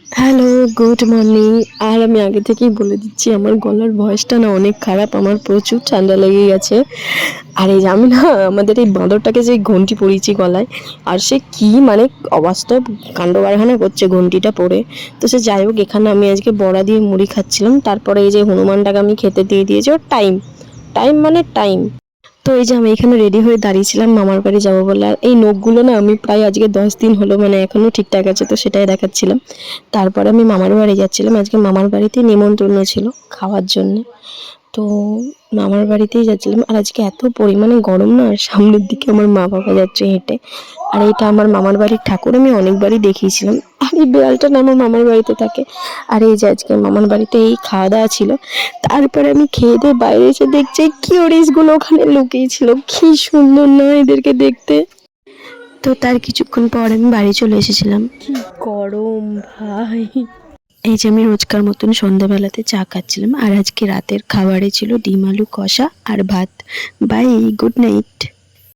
Hello, good morning. আর আমি আগে থেকেই বলে দিচ্ছি আমার গলার ভয়েসটা না অনেক খারাপ, আমার প্রচুর ঠান্ডা লেগে গেছে। আর এই যে আমি না আমাদের এই বাঁদরটাকে যে ঘন্টি পরিয়েছি গলায়, আর সে কি মানে অবাস্তব কাণ্ড কারখানা করছে ঘন্টিটা পরে। তো সে যাই হোক, এখানে আমি আজকে বড়া দিয়ে মুড়ি খাচ্ছিলাম, তারপরে এই যে হনুমানটাকে আমি খেতে দিয়ে দিয়েছি। ওর টাইম টাইম মানে টাইম। তো এই যে আমি এখানে রেডি হয়ে দাঁড়িয়েছিলাম মামার বাড়ি যাবো বলে। আর এই নখগুলো না আমি প্রায় আজকে 10 দিন হলো, মানে এখনো ঠিকঠাক আছে, তো সেটাই দেখাচ্ছিলাম। তারপরে আমি মামার বাড়ি যাচ্ছিলাম, আজকে মামার বাড়িতে নিমন্ত্রণ ছিল খাওয়ার জন্যে। তো মামার বাড়িতেই যাচ্ছিলাম। আর আজকে এত পরিমাণে গরম না, আর সামনের দিকে আমার মা বাবা যাচ্ছে হেঁটে। আর এটা আমার মামার বাড়ির ঠাকুর, আমি অনেকবারই দেখিয়েছিলাম। আর এই বিড়ালটা না আমার মামার বাড়িতে থাকে। আর এই যে আজকে মামার বাড়িতে এই খাওয়া দাওয়া ছিল। তারপরে আমি খেয়ে দিয়ে বাইরে এসে দেখছি কিউরিসগুলো ওখানে লুকিয়েছিল, কি সুন্দর না এদেরকে দেখতে। তো তার কিছুক্ষণ পর আমি বাড়ি চলে এসেছিলাম। কি গরম ভাই! এই যে আমি রোজকার মতন সন্ধ্যাবেলাতে চা খাচ্ছিলাম, আর আজকে রাতের খাবারে ছিল ডিম আলু কষা আর ভাত। Bye, good night.